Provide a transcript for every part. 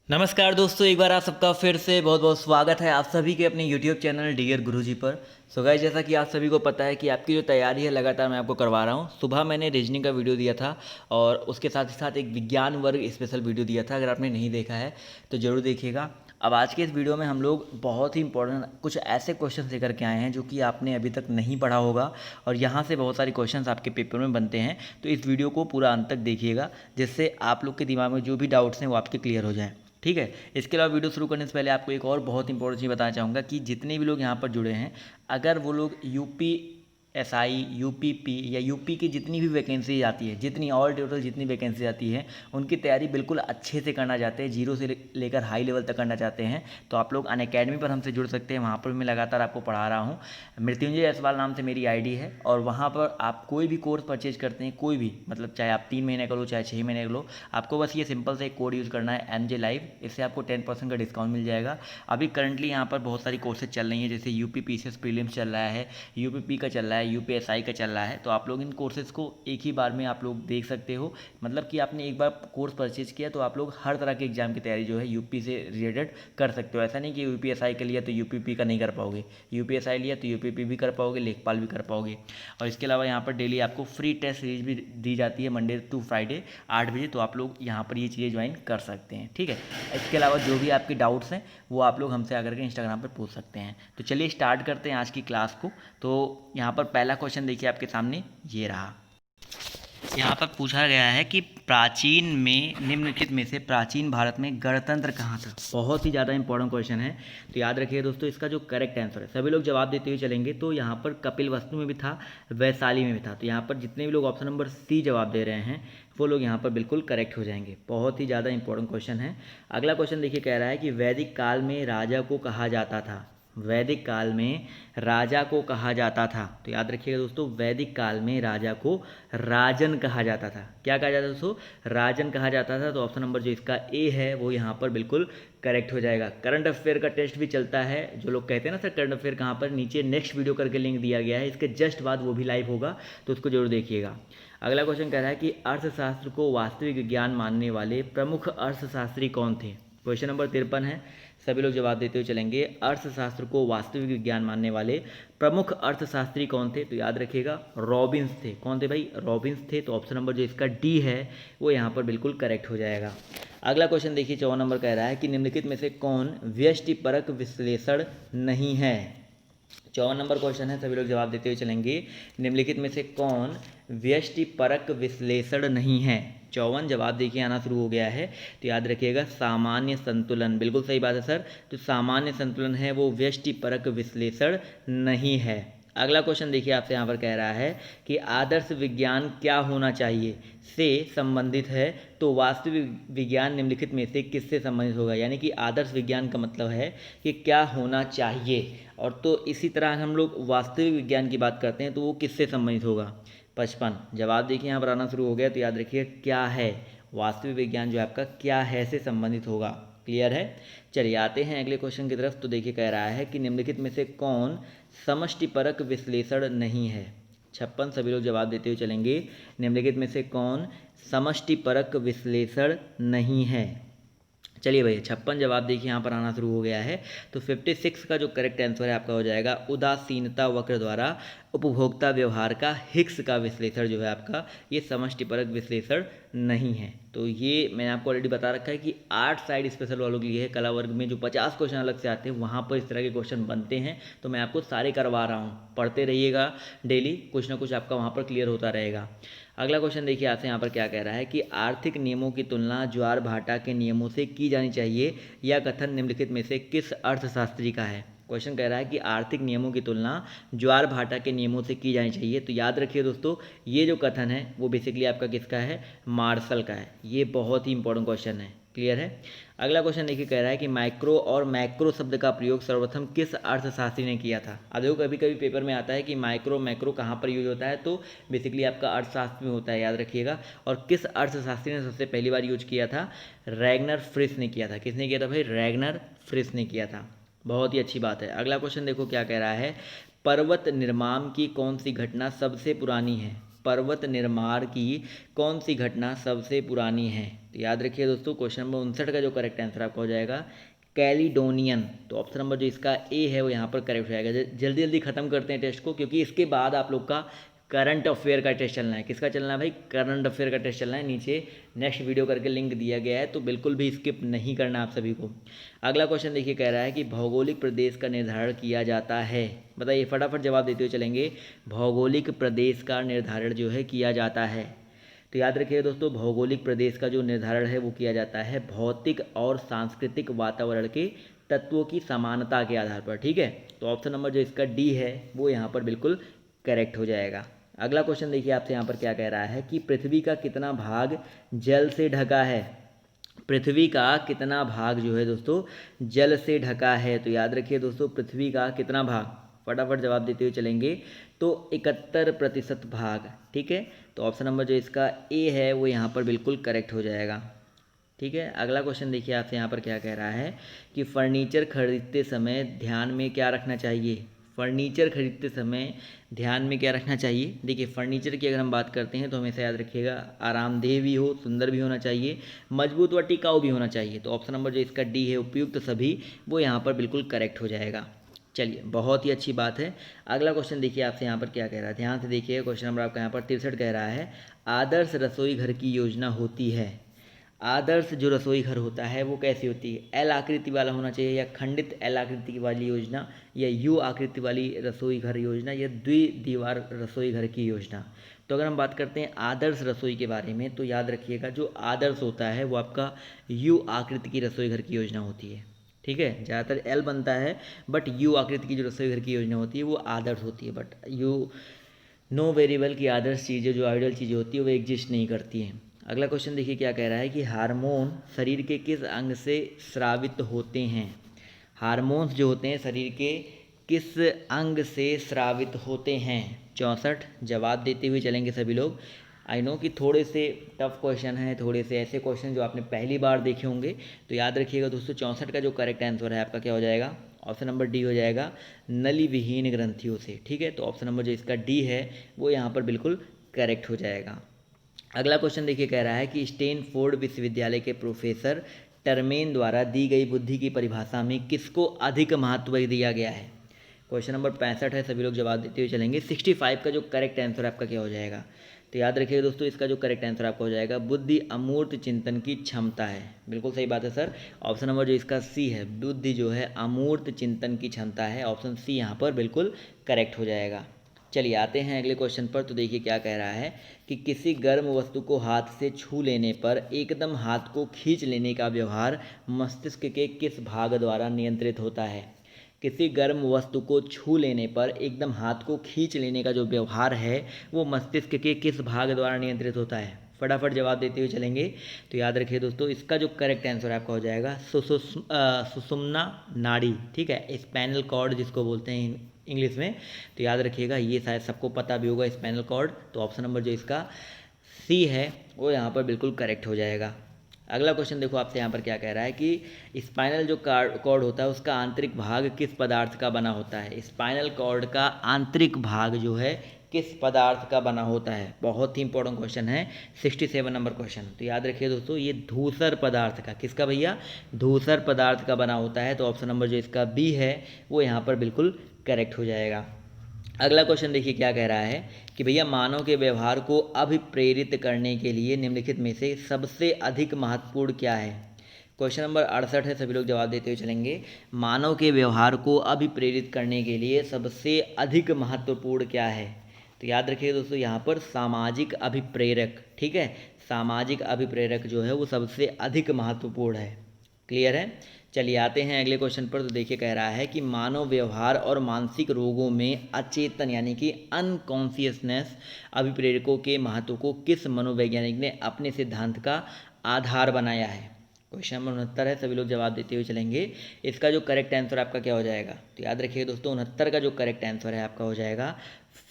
नमस्कार दोस्तों, एक बार आप सबका फिर से बहुत बहुत स्वागत है आप सभी के अपने YouTube चैनल डियर गुरुजी पर। सो गाइस, जैसा कि आप सभी को पता है कि आपकी जो तैयारी है लगातार मैं आपको करवा रहा हूँ। सुबह मैंने रीजनिंग का वीडियो दिया था और उसके साथ ही साथ एक विज्ञान वर्ग स्पेशल वीडियो दिया था। अगर आपने नहीं देखा है तो ज़रूर देखिएगा। अब आज के इस वीडियो में हम लोग बहुत ही इंपॉर्टेंट कुछ ऐसे क्वेश्चन लेकर के आए हैं जो कि आपने अभी तक नहीं पढ़ा होगा और यहाँ से बहुत सारे क्वेश्चंस आपके पेपर में बनते हैं। तो इस वीडियो को पूरा अंत तक देखिएगा, जिससे आप लोग के दिमाग में जो भी डाउट्स हैं वो आपके क्लियर हो जाएँ। ठीक है। इसके अलावा वीडियो शुरू करने से पहले आपको एक और बहुत इंपॉर्टेंट चीज़ बताना चाहूँगा कि जितने भी लोग यहाँ पर जुड़े हैं, अगर वो लोग यूपीएसआई, यूपीपी या यूपी की जितनी भी वैकेंसी आती है, जितनी ऑल टोटल जितनी वैकेंसी आती है, उनकी तैयारी बिल्कुल अच्छे से करना चाहते हैं, जीरो से लेकर हाई लेवल तक करना चाहते हैं, तो आप लोग अनअकैडमी पर हमसे जुड़ सकते हैं। वहाँ पर मैं लगातार आपको पढ़ा रहा हूँ। मृत्युंजय जायसवाल नाम से मेरी आईडी है और वहाँ पर आप कोई भी कोर्स परचेज करते हैं, कोई भी, मतलब चाहे आप 3 महीने का लो चाहे 6 महीने का लो, आपको बस ये सिंपल सा एक कोड यूज़ करना है MJ लाइव। इससे आपको 10% का डिस्काउंट मिल जाएगा। अभी करंटली यहाँ पर बहुत सारी कोर्सेज चल रही हैं, जैसे यूपी पीसीएस प्रीलिम्स चल रहा है, यूपीपी का चल रहा है, यूपीएसआई का चल रहा है। तो आप लोग इन कोर्सेज़ को एक ही बार में आप लोग देख सकते हो। मतलब कि आपने एक बार कोर्स परचेज किया तो आप लोग हर तरह के एग्जाम की तैयारी जो है यूपी से रिलेटेड कर सकते हो। ऐसा नहीं कि यूपीएसआई का लिया तो यूपीपी का नहीं कर पाओगे, यूपीएसआई लिया तो यूपीपी भी कर पाओगे, लेखपाल भी कर पाओगे। और इसके अलावा यहाँ पर डेली आपको फ्री टेस्ट सीरीज भी दी जाती है मंडे टू फ्राइडे 8 बजे। तो आप लोग यहाँ पर ये चीज़ें ज्वाइन कर सकते हैं। ठीक है। इसके अलावा जो भी आपके डाउट्स हैं वो आप लोग हमसे आकर के इंस्टाग्राम पर पूछ सकते हैं। तो चलिए स्टार्ट करते हैं आज की क्लास को। तो यहाँ पर पहला क्वेश्चन देखिए आपके सामने ये रहा। यहाँ पर पूछा गया है कि प्राचीन में निम्नलिखित में से प्राचीन भारत में गणतंत्र कहाँ था। बहुत ही ज़्यादा इंपॉर्टेंट क्वेश्चन है, तो याद रखिए दोस्तों, इसका जो करेक्ट आंसर है, सभी लोग जवाब देते हुए चलेंगे। तो यहाँ पर कपिलवस्तु में भी था, वैशाली में भी था। तो यहाँ पर जितने भी लोग ऑप्शन नंबर सी जवाब दे रहे हैं वो लोग यहाँ पर बिल्कुल करेक्ट हो जाएंगे। बहुत ही ज़्यादा इंपॉर्टेंट क्वेश्चन है। अगला क्वेश्चन देखिए, कह रहा है कि वैदिक काल में राजा को कहा जाता था। वैदिक काल में राजा को कहा जाता था। तो याद रखिएगा दोस्तों, वैदिक काल में राजा को राजन कहा जाता था। क्या कहा जाता था दोस्तों? राजन कहा जाता था। तो ऑप्शन नंबर जो इसका ए है वो यहाँ पर बिल्कुल करेक्ट हो जाएगा। करंट अफेयर का टेस्ट भी चलता है। जो लोग कहते हैं ना सर करंट अफेयर कहाँ पर, नीचे नेक्स्ट वीडियो करके लिंक दिया गया है, इसके जस्ट बाद वो भी लाइव होगा, तो उसको जरूर देखिएगा। अगला क्वेश्चन कह रहा है कि अर्थशास्त्र को वास्तविक विज्ञान मानने वाले प्रमुख अर्थशास्त्री कौन थे। क्वेश्चन नंबर 53 है। सभी लोग जवाब देते हुए चलेंगे। अर्थशास्त्र को वास्तविक विज्ञान मानने वाले प्रमुख अर्थशास्त्री कौन थे? तो याद रखिएगा रॉबिन्स थे। कौन थे भाई? रॉबिन्स थे। तो ऑप्शन नंबर जो इसका डी है वो यहाँ पर बिल्कुल करेक्ट हो जाएगा। अगला क्वेश्चन देखिए, 54 नंबर कह रहा है कि निम्नलिखित में से कौन व्यष्टिपरक विश्लेषण नहीं है। 54 नंबर क्वेश्चन है, सभी लोग जवाब देते हुए चलेंगे। निम्नलिखित में से कौन व्यष्टिपरक विश्लेषण नहीं है? 54 जवाब देखिए आना शुरू हो गया है। तो याद रखिएगा सामान्य संतुलन। बिल्कुल सही बात है सर। तो सामान्य संतुलन है वो व्यष्टिपरक विश्लेषण नहीं है। अगला क्वेश्चन देखिए आपसे यहाँ पर कह रहा है कि आदर्श विज्ञान क्या होना चाहिए से संबंधित है। तो वास्तविक विज्ञान निम्नलिखित में से किससे संबंधित होगा? यानी कि आदर्श विज्ञान का मतलब है कि क्या होना चाहिए, और तो इसी तरह हम लोग वास्तविक विज्ञान की बात करते हैं तो वो किससे संबंधित होगा? 55 जवाब देखिए यहाँ पर आना शुरू हो गया। तो याद रखिए क्या है, वास्तविक विज्ञान जो आपका क्या है से संबंधित होगा। क्लियर है? चलिए आते हैं अगले क्वेश्चन की तरफ। तो देखिए कह रहा है कि निम्नलिखित में से कौन समष्टिपरक विश्लेषण नहीं है। 56 सभी लोग जवाब देते हुए चलेंगे। निम्नलिखित में से कौन समष्टिपरक विश्लेषण नहीं है? चलिए भैया 56 जवाब देखिए यहाँ पर आना शुरू हो गया है। तो 56 का जो करेक्ट आंसर है आपका हो जाएगा उदासीनता वक्र द्वारा उपभोक्ता व्यवहार का हिग्स का विश्लेषण जो है आपका, ये समष्टिपरक विश्लेषण नहीं है। तो ये मैंने आपको ऑलरेडी बता रखा है कि 8 साइड स्पेशल वालों के लिए है। कला वर्ग में जो 50 क्वेश्चन अलग से आते हैं वहाँ पर इस तरह के क्वेश्चन बनते हैं। तो मैं आपको सारे करवा रहा हूँ, पढ़ते रहिएगा डेली, कुछ ना कुछ आपका वहाँ पर क्लियर होता रहेगा। अगला क्वेश्चन देखिए आपसे यहाँ पर क्या कह रहा है कि आर्थिक नियमों की तुलना ज्वार भाटा के नियमों से की जानी चाहिए। यह कथन निम्नलिखित में से किस अर्थशास्त्री का है? क्वेश्चन कह रहा है कि आर्थिक नियमों की तुलना ज्वार भाटा के नियमों से की जानी चाहिए। तो याद रखिए दोस्तों, ये जो कथन है वो बेसिकली आपका किसका है? मार्शल का है। ये बहुत ही इंपॉर्टेंट क्वेश्चन है। क्लियर है? अगला क्वेश्चन देखिए कह रहा है कि माइक्रो और मैक्रो शब्द का प्रयोग सर्वप्रथम किस अर्थशास्त्री ने किया था। अब देखो कभी कभी पेपर में आता है कि माइक्रो मैक्रो कहाँ पर यूज होता है, तो बेसिकली आपका अर्थशास्त्र में होता है, याद रखिएगा। और किस अर्थशास्त्री ने सबसे पहली बार यूज किया था? रैगनर फ्रिश ने किया था। किसने किया था भाई? रैगनर फ्रिश ने किया था। बहुत ही अच्छी बात है। अगला क्वेश्चन देखो क्या कह रहा है, पर्वत निर्माण की कौन सी घटना सबसे पुरानी है? पर्वत निर्माण की कौन सी घटना सबसे पुरानी है? तो याद रखिए दोस्तों, क्वेश्चन नंबर 59 का जो करेक्ट आंसर आपका हो जाएगा कैलिडोनियन। तो ऑप्शन नंबर जो इसका ए है वो यहाँ पर करेक्ट हो जाएगा। जल्दी जल्दी खत्म करते हैं टेस्ट को, क्योंकि इसके बाद आप लोग का करंट अफेयर का टेस्ट चलना है। किसका चलना है भाई? करंट अफेयर का टेस्ट चलना है। नीचे नेक्स्ट वीडियो करके लिंक दिया गया है, तो बिल्कुल भी स्किप नहीं करना आप सभी को। अगला क्वेश्चन देखिए, कह रहा है कि भौगोलिक प्रदेश का निर्धारण किया जाता है। बताइए, फटाफट जवाब देते हुए चलेंगे। भौगोलिक प्रदेश का निर्धारण जो है किया जाता है, तो याद रखिए दोस्तों, भौगोलिक प्रदेश का जो निर्धारण है वो किया जाता है भौतिक और सांस्कृतिक वातावरण के तत्वों की समानता के आधार पर। ठीक है, तो ऑप्शन नंबर जो इसका डी है वो यहाँ पर बिल्कुल करेक्ट हो जाएगा। अगला क्वेश्चन देखिए, आपसे यहाँ पर क्या कह रहा है कि पृथ्वी का कितना भाग जल से ढका है? पृथ्वी का कितना भाग जो है दोस्तों जल से ढका है? तो याद रखिए दोस्तों, पृथ्वी का कितना भाग, फटाफट जवाब देते हुए चलेंगे। तो 71% भाग। ठीक है, तो ऑप्शन नंबर जो इसका ए है वो यहाँ पर बिल्कुल करेक्ट हो जाएगा। ठीक है, अगला क्वेश्चन देखिए, आपसे यहाँ पर क्या कह रहा है कि फर्नीचर खरीदते समय ध्यान में क्या रखना चाहिए? फर्नीचर खरीदते समय ध्यान में क्या रखना चाहिए? देखिए, फर्नीचर की अगर हम बात करते हैं तो हमेशा याद रखिएगा आरामदेह भी हो, सुंदर भी होना चाहिए, मजबूत व टिकाऊ भी होना चाहिए। तो ऑप्शन नंबर जो इसका डी है उपयुक्त सभी, वो यहाँ पर बिल्कुल करेक्ट हो जाएगा। चलिए, बहुत ही अच्छी बात है। अगला क्वेश्चन देखिए, आपसे यहाँ पर क्या कह रहा है, ध्यान से देखिए। क्वेश्चन नंबर आपका यहाँ पर 63 कह रहा है, आदर्श रसोई घर की योजना होती है। आदर्श जो रसोई घर होता है वो कैसी होती है? एल आकृति वाला होना चाहिए, या खंडित एल आकृति वाली योजना, या यू आकृति वाली रसोई घर योजना, या द्विदीवार रसोई घर की योजना। तो अगर हम बात करते हैं आदर्श रसोई के बारे में, तो याद रखिएगा जो आदर्श होता है वो आपका यू आकृति की रसोई घर की योजना होती है। ठीक है, ज़्यादातर एल बनता है, बट यू आकृति की जो रसोई घर की योजना होती है वो आदर्श होती है। बट यू नो वेरिएबल की आदर्श चीज़ें, जो आइडियल चीज़ें होती है वो एग्जिस्ट नहीं करती हैं। अगला क्वेश्चन देखिए, क्या कह रहा है कि हार्मोन शरीर के किस अंग से स्रावित होते हैं? हार्मोन्स जो होते हैं शरीर के किस अंग से स्रावित होते हैं? 64 जवाब देते हुए चलेंगे सभी लोग। आई नो कि थोड़े से टफ क्वेश्चन हैं, थोड़े से ऐसे क्वेश्चन जो आपने पहली बार देखे होंगे। तो याद रखिएगा दोस्तों, 64 का जो करेक्ट आंसर है आपका क्या हो जाएगा? ऑप्शन नंबर डी हो जाएगा, नली विहीन ग्रंथियों से। ठीक है, तो ऑप्शन नंबर जो इसका डी है वो यहाँ पर बिल्कुल करेक्ट हो जाएगा। अगला क्वेश्चन देखिए, कह रहा है कि स्टैनफोर्ड विश्वविद्यालय के प्रोफेसर टर्मेन द्वारा दी गई बुद्धि की परिभाषा में किसको अधिक महत्व दिया गया है? क्वेश्चन नंबर 65 है, सभी लोग जवाब देते हुए चलेंगे। 65 का जो करेक्ट आंसर आपका क्या हो जाएगा? तो याद रखिएगा दोस्तों, इसका जो करेक्ट आंसर आपका हो जाएगा, बुद्धि अमूर्त चिंतन की क्षमता है। बिल्कुल सही बात है सर। ऑप्शन नंबर जो इसका सी है, बुद्धि जो है अमूर्त चिंतन की क्षमता है, ऑप्शन सी यहाँ पर बिल्कुल करेक्ट हो जाएगा। चलिए, आते हैं अगले क्वेश्चन पर। तो देखिए क्या कह रहा है कि किसी गर्म वस्तु को हाथ से छू लेने पर एकदम हाथ को खींच लेने का व्यवहार मस्तिष्क के किस भाग द्वारा नियंत्रित होता है? किसी गर्म वस्तु को छू लेने पर एकदम हाथ को खींच लेने का जो व्यवहार है वो मस्तिष्क के किस भाग द्वारा नियंत्रित होता है? फटाफट जवाब देते हुए चलेंगे। तो याद रखिए दोस्तों, इसका जो करेक्ट आंसर आपका हो जाएगा सुषुम्ना नाड़ी। ठीक है, स्पाइनल कॉर्ड जिसको बोलते हैं इंग्लिश में। तो याद रखिएगा, ये शायद सबको पता भी होगा, स्पाइनल कॉर्ड। तो ऑप्शन नंबर जो इसका सी है वो यहाँ पर बिल्कुल करेक्ट हो जाएगा। अगला क्वेश्चन देखो, आपसे यहाँ पर क्या कह रहा है कि स्पाइनल जो कॉर्ड होता है उसका आंतरिक भाग किस पदार्थ का बना होता है? स्पाइनल कॉर्ड का आंतरिक भाग जो है किस पदार्थ का बना होता है? बहुत ही इंपॉर्टेंट क्वेश्चन है, 67 नंबर क्वेश्चन। तो याद रखिए दोस्तों, ये धूसर पदार्थ का, किसका भैया? धूसर पदार्थ का बना होता है। तो ऑप्शन नंबर जो इसका बी है वो यहाँ पर बिल्कुल करेक्ट हो जाएगा। अगला क्वेश्चन देखिए क्या कह रहा है कि भैया मानव के व्यवहार को अभिप्रेरित करने के लिए निम्नलिखित में से सबसे अधिक महत्वपूर्ण क्या है? क्वेश्चन नंबर 68 है, सभी लोग जवाब देते हुए चलेंगे। मानव के व्यवहार को अभिप्रेरित करने के लिए सबसे अधिक महत्वपूर्ण क्या है? तो याद रखिए दोस्तों, यहाँ पर सामाजिक अभिप्रेरक। ठीक है, सामाजिक अभिप्रेरक जो है वो सबसे अधिक महत्वपूर्ण है। क्लियर है? चलिए, आते हैं अगले क्वेश्चन पर। तो देखिए कह रहा है कि मानव व्यवहार और मानसिक रोगों में अचेतन यानी कि अनकॉन्शियसनेस अभिप्रेरकों के महत्व को किस मनोवैज्ञानिक ने अपने सिद्धांत का आधार बनाया है? क्वेश्चन नंबर 69 है, सभी लोग जवाब देते हुए चलेंगे। इसका जो करेक्ट आंसर आपका क्या हो जाएगा? तो याद रखिएगा दोस्तों, 69 का जो करेक्ट आंसर है आपका हो जाएगा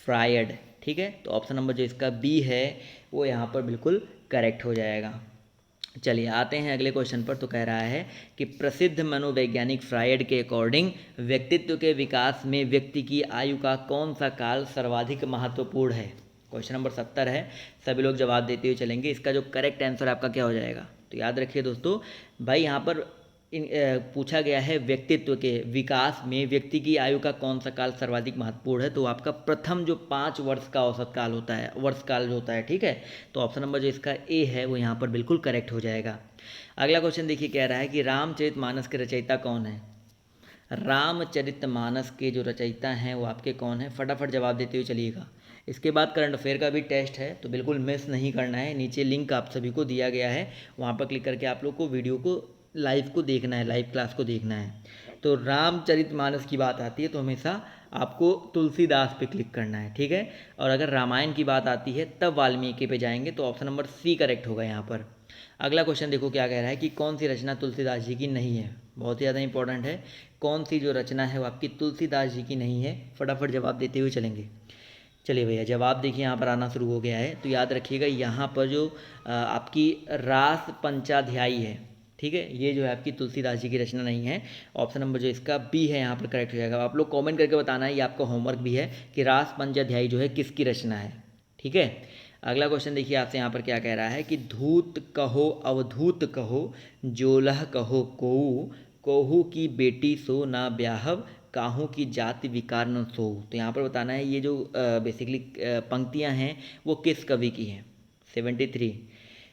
फ्रायड। ठीक है, तो ऑप्शन नंबर जो इसका बी है वो यहाँ पर बिल्कुल करेक्ट हो जाएगा। चलिए, आते हैं अगले क्वेश्चन पर। तो कह रहा है कि प्रसिद्ध मनोवैज्ञानिक फ्रायड के अकॉर्डिंग व्यक्तित्व के विकास में व्यक्ति की आयु का कौन सा काल सर्वाधिक महत्वपूर्ण है? क्वेश्चन नंबर 70 है, सभी लोग जवाब देते हुए चलेंगे। इसका जो करेक्ट आंसर आपका क्या हो जाएगा, तो याद रखिए दोस्तों, भाई यहाँ पर पूछा गया है व्यक्तित्व के विकास में व्यक्ति की आयु का कौन सा काल सर्वाधिक महत्वपूर्ण है, तो आपका प्रथम जो 5 वर्ष का औसत काल होता है, वर्ष काल जो होता है, ठीक है। तो ऑप्शन नंबर जो इसका ए है वो यहाँ पर बिल्कुल करेक्ट हो जाएगा। अगला क्वेश्चन देखिए, कह रहा है कि रामचरितमानस के रचयिता कौन है। रामचरितमानस के जो रचयिता हैं वो आपके कौन है, फटाफट जवाब देते हुए चलिएगा। इसके बाद करंट अफेयर का भी टेस्ट है, तो बिल्कुल मिस नहीं करना है। नीचे लिंक आप सभी को दिया गया है, वहाँ पर क्लिक करके आप लोग को वीडियो को लाइव को देखना है, लाइव क्लास को देखना है। तो रामचरितमानस की बात आती है तो हमेशा आपको तुलसीदास पे क्लिक करना है, ठीक है। और अगर रामायण की बात आती है तब वाल्मीकि पे जाएंगे, तो ऑप्शन नंबर सी करेक्ट होगा यहाँ पर। अगला क्वेश्चन देखो क्या कह रहा है कि कौन सी रचना तुलसीदास जी की नहीं है। बहुत ही ज़्यादा इंपॉर्टेंट है, कौन सी जो रचना है वो आपकी तुलसीदास जी की नहीं है, फटाफट जवाब देते हुए चलेंगे। चलिए भैया, जवाब देखिए यहाँ पर आना शुरू हो गया है। तो याद रखिएगा यहाँ पर जो आपकी रास पंचाध्यायी है, ठीक है, ये जो है आपकी तुलसीदास जी की रचना नहीं है। ऑप्शन नंबर जो इसका बी है यहाँ पर करेक्ट हो जाएगा। आप लोग कमेंट करके बताना है, ये आपका होमवर्क भी है कि रास पंचाध्यायी जो है किसकी रचना है, ठीक है। अगला क्वेश्चन देखिए आपसे यहाँ पर क्या कह रहा है कि धूत कहो अवधूत कहो जोलह कहो कोऊ कोहू की बेटी सो ना ब्याहव काहू की जाति विकार न सो। तो यहाँ पर बताना है ये जो बेसिकली पंक्तियाँ हैं वो किस कवि की हैं। 73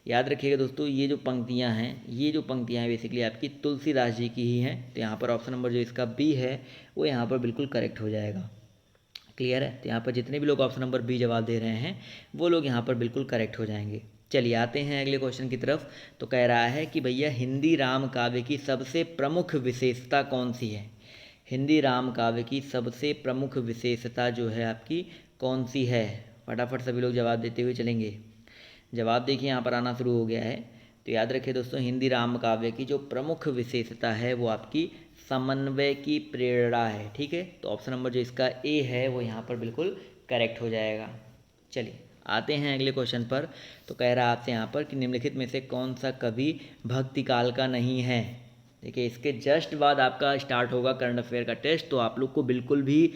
याद रखिएगा दोस्तों, ये जो पंक्तियाँ हैं बेसिकली आपकी तुलसीदास जी की ही हैं। तो यहाँ पर ऑप्शन नंबर जो इसका बी है वो यहाँ पर बिल्कुल करेक्ट हो जाएगा। क्लियर है। तो यहाँ पर जितने भी लोग ऑप्शन नंबर बी जवाब दे रहे हैं वो लोग यहाँ पर बिल्कुल करेक्ट हो जाएंगे। चलिए आते हैं अगले क्वेश्चन की तरफ। तो कह रहा है कि भैया हिंदी राम काव्य की सबसे प्रमुख विशेषता कौन सी है। हिंदी राम काव्य की सबसे प्रमुख विशेषता जो है आपकी कौन सी है, फटाफट सभी लोग जवाब देते हुए चलेंगे। जवाब देखिए यहाँ पर आना शुरू हो गया है। तो याद रखिए दोस्तों, हिंदी राम काव्य की जो प्रमुख विशेषता है वो आपकी समन्वय की प्रेरणा है, ठीक है। तो ऑप्शन नंबर जो इसका ए है वो यहाँ पर बिल्कुल करेक्ट हो जाएगा। चलिए आते हैं अगले क्वेश्चन पर। तो कह रहा है आपसे यहाँ पर कि निम्नलिखित में से कौन सा कवि भक्ति काल का नहीं है। देखिए इसके जस्ट बाद आपका स्टार्ट होगा करंट अफेयर का टेस्ट, तो आप लोग को बिल्कुल भी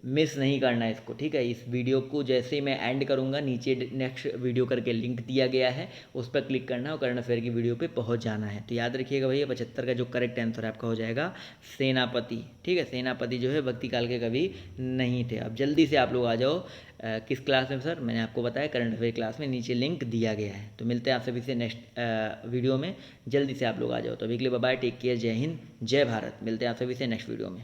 मिस नहीं करना है इसको, ठीक है। इस वीडियो को जैसे ही मैं एंड करूँगा नीचे नेक्स्ट वीडियो करके लिंक दिया गया है, उस पर क्लिक करना है और करंट अफेयर की वीडियो पे पहुंच जाना है। तो याद रखिएगा भैया 75 का जो करेक्ट आंसर आपका हो जाएगा सेनापति, ठीक है। सेनापति जो है भक्ति काल के कवि नहीं थे। अब जल्दी से आप लोग आ जाओ किस क्लास में सर, मैंने आपको बताया करंट अफेयर क्लास में, नीचे लिंक दिया गया है। तो मिलते हैं आप सभी से नेक्स्ट वीडियो में, जल्दी से आप लोग आ जाओ। तो अभी के लिए बाय बाय, टेक केयर, जय हिंद जय भारत। मिलते हैं आप सभी से नेक्स्ट वीडियो में।